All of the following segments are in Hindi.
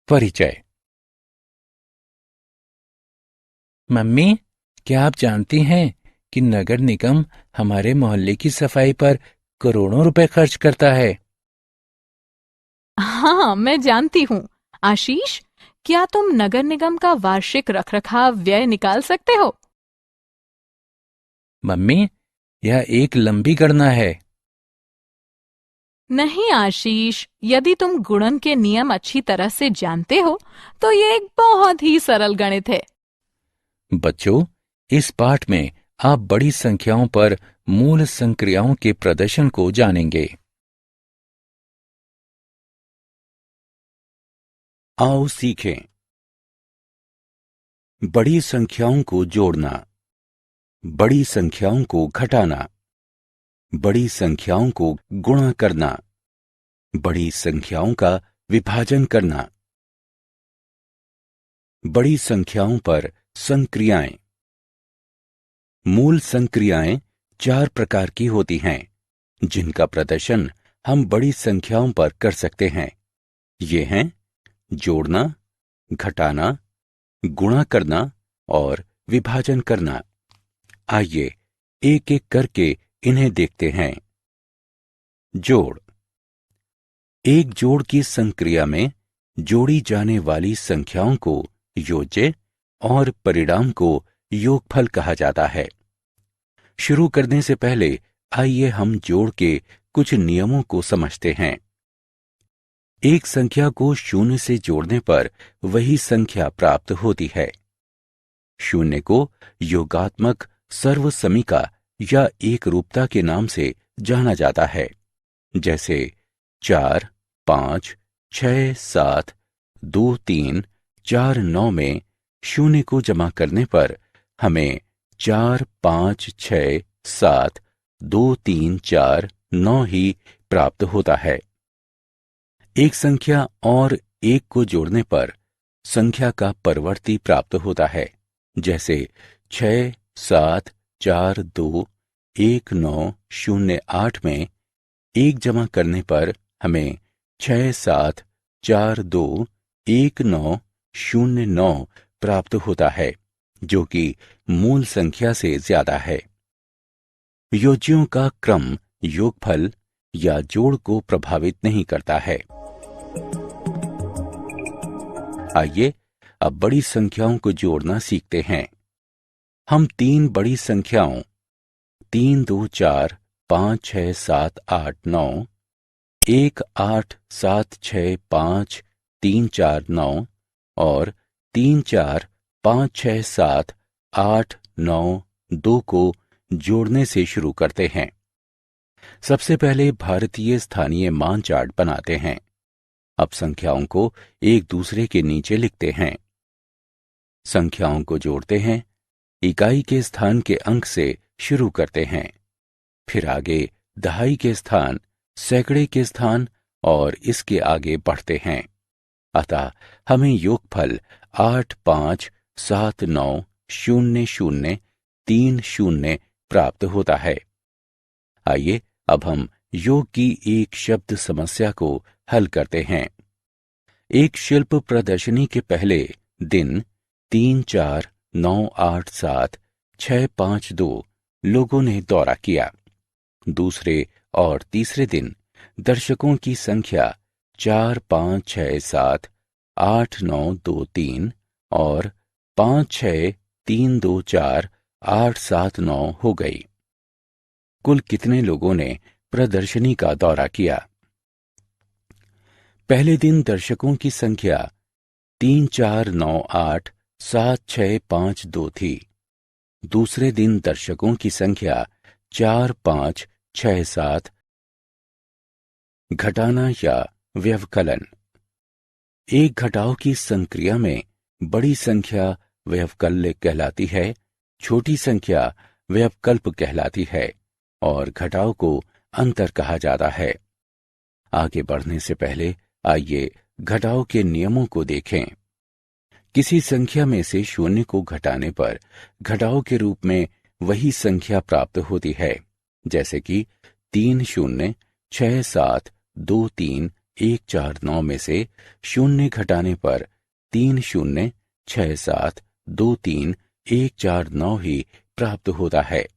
परिचय। मम्मी, क्या आप जानती हैं कि नगर निगम हमारे मोहल्ले की सफाई पर करोड़ों रुपए खर्च करता है। हाँ, मैं जानती हूँ। आशीष, क्या तुम नगर निगम का वार्षिक रखरखाव व्यय निकाल सकते हो? मम्मी, यह एक लंबी गणना है। नहीं आशीष, यदि तुम गुणन के नियम अच्छी तरह से जानते हो, तो ये एक बहुत ही सरल गणित है। बच्चों, इस पाठ में आप बड़ी संख्याओं पर मूल संक्रियाओं के प्रदर्शन को जानेंगे। आओ सीखें। बड़ी संख्याओं को जोड़ना, बड़ी संख्याओं को घटाना, बड़ी संख्याओं को गुणा करना, बड़ी संख्याओं का विभाजन करना, बड़ी संख्याओं पर संक्रियाएं। मूल संक्रियाएं 4 प्रकार की होती हैं, जिनका प्रदर्शन हम बड़ी संख्याओं पर कर सकते हैं। ये हैं जोड़ना, घटाना, गुणा करना और विभाजन करना। आइए एक एक करके इन्हें देखते हैं। जोड़। एक जोड़ की संक्रिया में जोड़ी जाने वाली संख्याओं को योज्य और परिणाम को योगफल कहा जाता है। शुरू करने से पहले आइए हम जोड़ के कुछ नियमों को समझते हैं। एक संख्या को शून्य से जोड़ने पर वही संख्या प्राप्त होती है। शून्य को योगात्मक सर्वसमीका या एक रूपता के नाम से जाना जाता है, जैसे 4, 5, 6, 7, 2, 3, 4, 9 में शून्य को जमा करने पर हमें 4, 5, 6, 7, 2, 3, 4, 9 ही प्राप्त होता है। एक संख्या और एक को जोड़ने पर संख्या का परवर्ती प्राप्त होता है, जैसे 6, 7, 4, 2, 1, 9, 0, 8 में एक जमा करने पर हमें 6, 7, 4, 2, 1, 9, 0, 9 प्राप्त होता है, जो कि मूल संख्या से ज्यादा है। योज्यों का क्रम योगफल या जोड़ को प्रभावित नहीं करता है। आइए अब बड़ी संख्याओं को जोड़ना सीखते हैं। हम 3 बड़ी संख्याओं 3, 2, 4, 5, 6, 7, 8, 9, 1, 8, 7, 6, 5, 3, 4, 9 और 3, 4, 5, 6, 7, 8, 9, 2 को जोड़ने से शुरू करते हैं। सबसे पहले भारतीय स्थानीय मान चार्ट बनाते हैं। अब संख्याओं को एक दूसरे के नीचे लिखते हैं। संख्याओं को जोड़ते हैं, इकाई के स्थान के अंक से शुरू करते हैं, फिर आगे दहाई के स्थान, सैकड़े के स्थान और इसके आगे बढ़ते हैं। अतः हमें योगफल 8, 5, 7, 9, 0, 0, 3, 0 प्राप्त होता है। आइए अब हम योग की एक शब्द समस्या को हल करते हैं। एक शिल्प प्रदर्शनी के पहले दिन 3, 4, 9, 8, 7, 6, 5, 2 लोगों ने दौरा किया। दूसरे और तीसरे दिन दर्शकों की संख्या 4, 5, 6, 7, 8, 9, 2, 3 और 5, 6, 3, 2, 4, 8, 7, 9 हो गई। कुल कितने लोगों ने प्रदर्शनी का दौरा किया? पहले दिन दर्शकों की संख्या 3, 4, 9, 8, 7, 6, 5, 2 थी। दूसरे दिन दर्शकों की संख्या 4, 5, 6, 7। घटाना या व्यवकलन। एक घटाव की संक्रिया में बड़ी संख्या व्यवकल्य कहलाती है, छोटी संख्या व्यवकल्प कहलाती है और घटाव को अंतर कहा जाता है। आगे बढ़ने से पहले आइए घटाव के नियमों को देखें। किसी संख्या में से शून्य को घटाने पर घटाव के रूप में वही संख्या प्राप्त होती है, जैसे कि 3, 0, 6, 7, 2, 3, 149 में से शून्य घटाने पर 306723 149 ही प्राप्त होता है।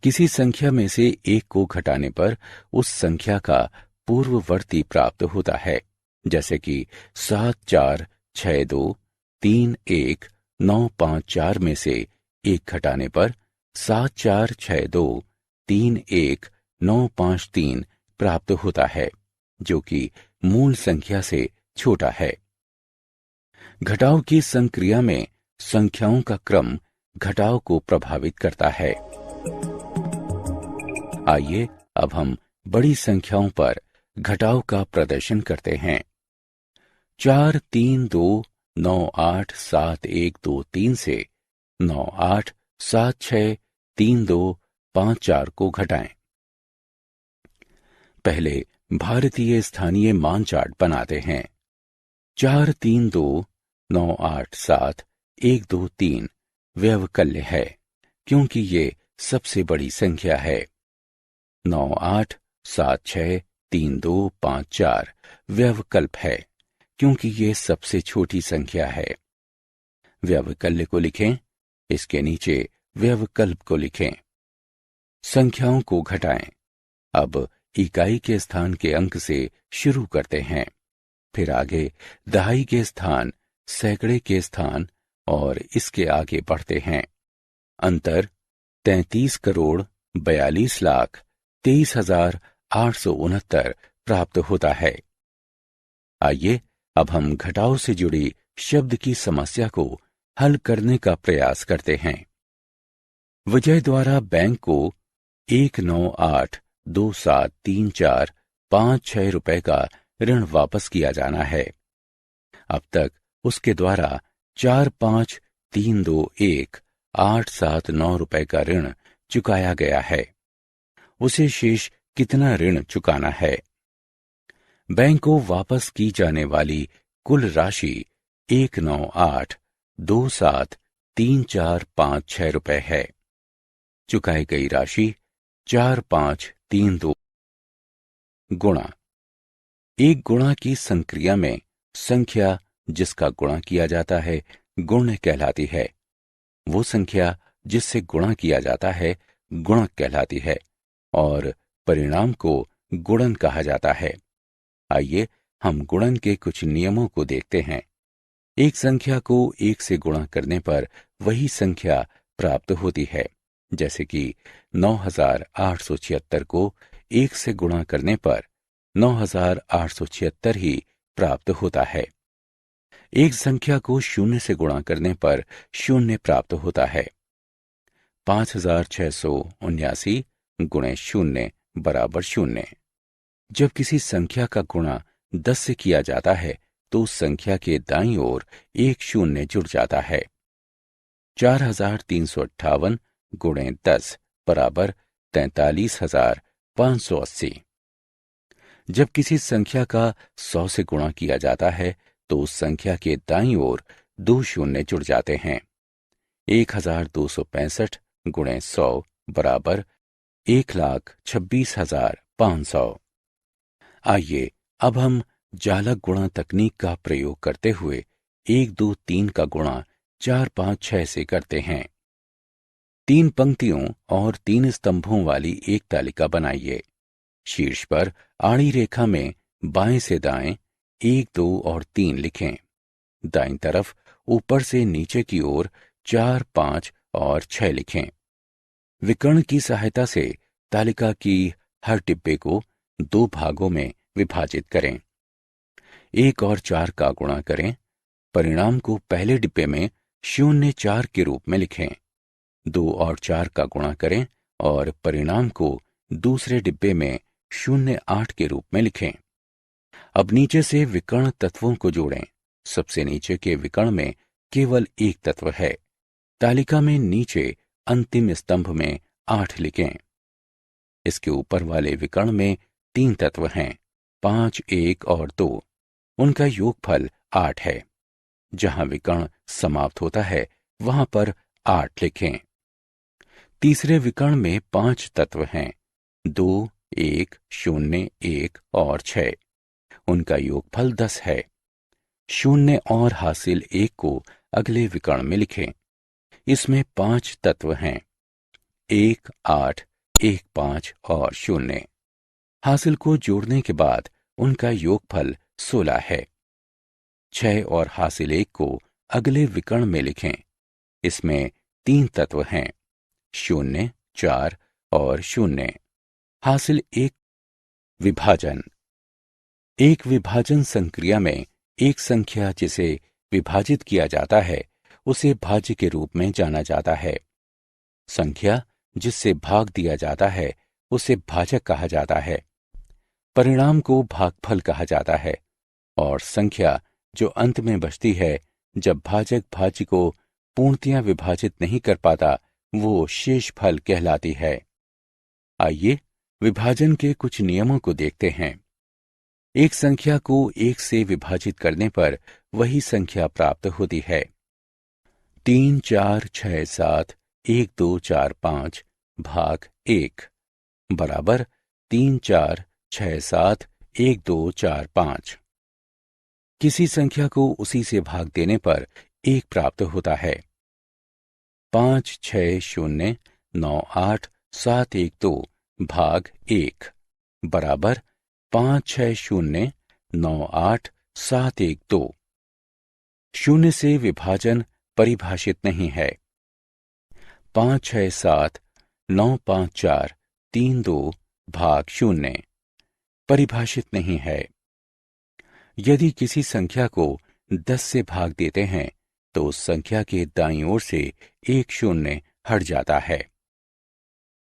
किसी संख्या में से एक को घटाने पर उस संख्या का पूर्ववर्ती प्राप्त होता है, जैसे कि 746231 954 में से एक घटाने पर 746231 953 प्राप्त होता है, जो कि मूल संख्या से छोटा है। घटाव की संक्रिया में संख्याओं का क्रम घटाव को प्रभावित करता है। आइए अब हम बड़ी संख्याओं पर घटाव का प्रदर्शन करते हैं। 432987123 से 98763254 को घटाएं। पहले भारतीय स्थानीय मान चार्ट बनाते हैं। 432987 व्यवकल्य है, क्योंकि ये सबसे बड़ी संख्या है। 98763254 व्यवकल्प है, क्योंकि ये सबसे छोटी संख्या है। व्यवकल्य को लिखें, इसके नीचे व्यवकल्प को लिखें। संख्याओं को घटाएं। अब इकाई के स्थान के अंक से शुरू करते हैं, फिर आगे दहाई के स्थान, सैकड़े के स्थान और इसके आगे बढ़ते हैं। अंतर 33,42,23,869 प्राप्त होता है। आइए अब हम घटाव से जुड़ी शब्द की समस्या को हल करने का प्रयास करते हैं। विजय द्वारा बैंक को 198273456 रुपए का ऋण वापस किया जाना है। अब तक उसके द्वारा 45321,879 रुपए का ऋण चुकाया गया है। उसे शेष कितना ऋण चुकाना है? बैंक को वापस की जाने वाली कुल राशि 198273456 रुपए है। चुकाई गई राशि 4532 गुणा। एक गुणा की संक्रिया में संख्या जिसका गुणा किया जाता है गुण्य कहलाती है। वो संख्या जिससे गुणा किया जाता है गुणक कहलाती है और परिणाम को गुणन कहा जाता है। आइए हम गुणन के कुछ नियमों को देखते हैं। एक संख्या को एक से गुणा करने पर वही संख्या प्राप्त होती है, जैसे कि 9876 को एक से गुणा करने पर 9876 ही प्राप्त होता है। एक संख्या को शून्य से गुणा करने पर शून्य प्राप्त होता है। 5679 गुणे शून्य बराबर शून्य। जब किसी संख्या का गुणा 10 से किया जाता है तो उस संख्या के दाईं ओर एक शून्य जुड़ जाता है। 4358 गुणे 10 बराबर 43,580। जब किसी संख्या का 100 से गुणा किया जाता है तो उस संख्या के दाईं ओर दो शून्य जुड़ जाते हैं। 1265 गुणे 100 बराबर 1,26,500। आइए अब हम जालक गुणा तकनीक का प्रयोग करते हुए 1, 2, 3 का गुणा 4, 5, 6 से करते हैं। 3 पंक्तियों और 3 स्तंभों वाली एक तालिका बनाइए। शीर्ष पर आड़ी रेखा में बाएं से दाएं 1, 2 और 3 लिखें। दाईं तरफ ऊपर से नीचे की ओर 4, 5 और 6 लिखें। विकर्ण की सहायता से तालिका की हर डिब्बे को 2 भागों में विभाजित करें। 1 और 4 का गुणा करें। परिणाम को पहले डिब्बे में 0, 4 के रूप में लिखें। 2 और 4 का गुणा करें और परिणाम को दूसरे डिब्बे में 0, 8 के रूप में लिखें। अब नीचे से विकर्ण तत्वों को जोड़ें। सबसे नीचे के विकर्ण में केवल एक तत्व है। तालिका में नीचे अंतिम स्तंभ में 8 लिखें। इसके ऊपर वाले विकर्ण में 3 तत्व हैं, 5, 1 और 2। उनका योगफल 8 है। जहां विकर्ण समाप्त होता है वहां पर 8 लिखें। तीसरे विकर्ण में 5 तत्व हैं, 2, 1, 0, 1 और 6। उनका योगफल 10 है। 0 और हासिल 1 को अगले विकर्ण में लिखें। इसमें 5 तत्व हैं, 1, 8, 1, 5 और 0। हासिल को जोड़ने के बाद उनका योगफल 16 है। 6 और हासिल 1 को अगले विकर्ण में लिखें। इसमें 3 तत्व हैं, 0, 4 और 0। हासिल 1। विभाजन। एक विभाजन संक्रिया में एक संख्या जिसे विभाजित किया जाता है उसे भाज्य के रूप में जाना जाता है। संख्या जिससे भाग दिया जाता है उसे भाजक कहा जाता है। परिणाम को भागफल कहा जाता है और संख्या जो अंत में बचती है जब भाजक भाज्य को पूर्णतया विभाजित नहीं कर पाता वो शेषफल कहलाती है। आइए विभाजन के कुछ नियमों को देखते हैं। एक संख्या को 1 से विभाजित करने पर वही संख्या प्राप्त होती है। 3, 4, 6, 7, 1, 2, 4, 5 भाग 1 बराबर 3, 4, 6, 7, 1, 2, 4, 5। किसी संख्या को उसी से भाग देने पर 1 प्राप्त होता है। 5, 6, 0, 9, 8, 7, 1, 2 भाग 1 बराबर 5, 6, 0, 9, 8, 7, 1, 2। 0 से विभाजन परिभाषित नहीं है। 5, 6, 7, 9, 5, 4, 3, 2 भाग 0 परिभाषित नहीं है। यदि किसी संख्या को 10 से भाग देते हैं तो उस संख्या के दाईं ओर से 1 0 हट जाता है।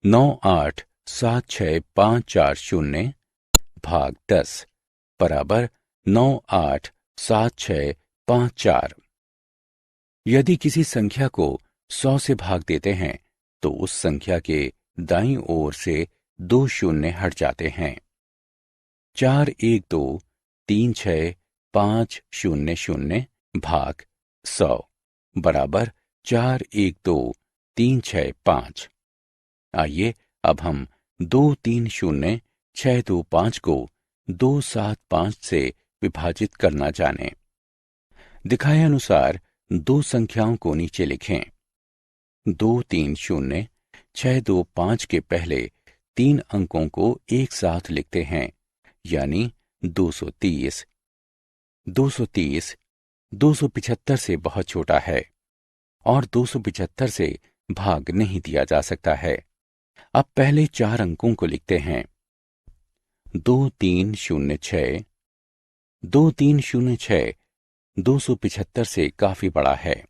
9, 8, 7, 6, 5, 4, 0 भाग 10 बराबर 9, 8, 7, 6, 5, 4। यदि किसी संख्या को 100 से भाग देते हैं तो उस संख्या के दाईं ओर से 2 0 हट जाते हैं। 4, 1, 2, 3, 6, 5, 0, 0 भाग 100 बराबर 4, 1, 2, 3, 6, 5। आइए अब हम 2, 3, 0, 6, 2, 5 को 2, 7, 5 से विभाजित करना जानें। दिखाए अनुसार दो संख्याओं को नीचे लिखें। 2, 3, 0, 6, 2, 5 के पहले 3 अंकों को एक साथ लिखते हैं, यानी 230। 230 275 से बहुत छोटा है और 275 से भाग नहीं दिया जा सकता है। अब पहले 4 अंकों को लिखते हैं। 2, 3, 0, 6। 2, 3, 0, 6 275 से काफी बड़ा है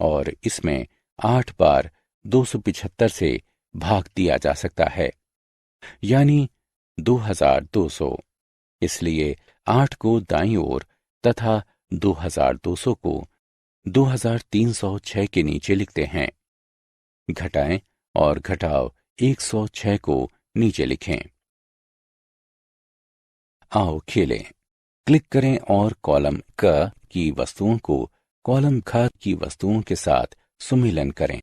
और इसमें 8 बार 275 से भाग दिया जा सकता है, यानी 2200। इसलिए 8 को दाईं ओर तथा 2200 को 2306 के नीचे लिखते हैं। घटाएं और घटाव 106 को नीचे लिखें। आओ खेलें। क्लिक करें और कॉलम क की वस्तुओं को कॉलम ख की वस्तुओं के साथ सुमेलन करें।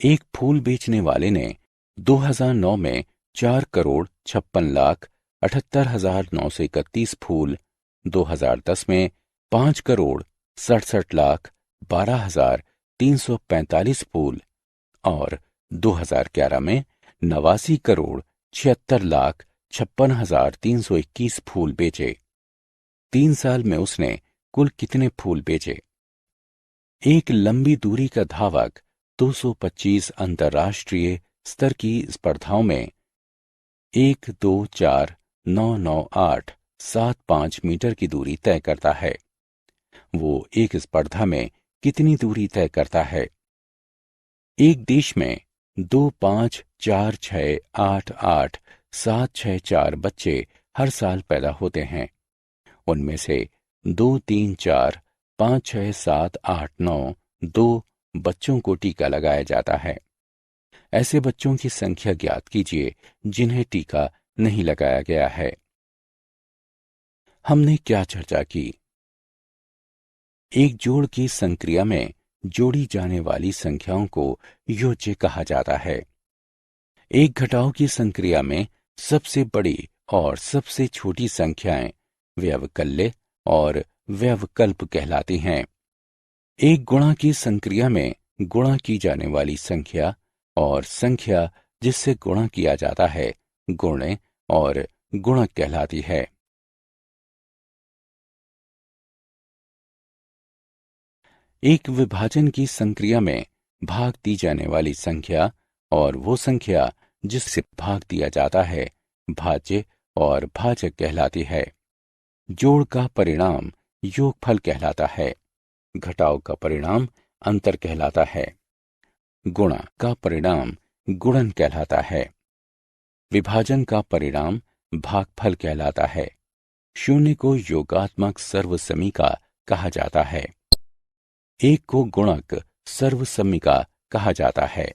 एक फूल बेचने वाले ने 2009 में 4,56,78,931 फूल, 2010 में 5,67,12,345 फूल और 2011 में 89,76,56,321 फूल बेचे। 3 साल में उसने कुल कितने फूल बेचे? एक लंबी दूरी का धावक 225 अंतर्राष्ट्रीय स्तर की स्पर्धाओं में 1, 2, 4, 9, 9, 8, 7, 5 मीटर की दूरी तय करता है। वो एक स्पर्धा में कितनी दूरी तय करता है? एक देश में 2, 5, 4, 6, 8, 8, 7, 6, 4 बच्चे हर साल पैदा होते हैं। उनमें से 2, 3, 4, 5, 6, 7, 8, 9 2 बच्चों को टीका लगाया जाता है। ऐसे बच्चों की संख्या ज्ञात कीजिए जिन्हें टीका नहीं लगाया गया है। हमने क्या चर्चा की? एक जोड़ की संक्रिया में जोड़ी जाने वाली संख्याओं को योज्य कहा जाता है। एक घटाव की संक्रिया में सबसे बड़ी और सबसे छोटी संख्याएं व्यवकल्य और व्यवकल्प कहलाती हैं। एक गुणा की संक्रिया में गुणा की जाने वाली संख्या और संख्या जिससे गुणा किया जाता है गुण्य और गुणक कहलाती है। एक विभाजन की संक्रिया में भाग दी जाने वाली संख्या और वो संख्या जिससे भाग दिया जाता है भाज्य और भाजक कहलाती है। जोड़ का परिणाम योगफल कहलाता है। घटाव का परिणाम अंतर कहलाता है। गुणा का परिणाम गुणन कहलाता है। विभाजन का परिणाम भागफल कहलाता है। शून्य को योगात्मक सर्वसमीका कहा जाता है। एक को गुणक सर्वसमीका कहा जाता है।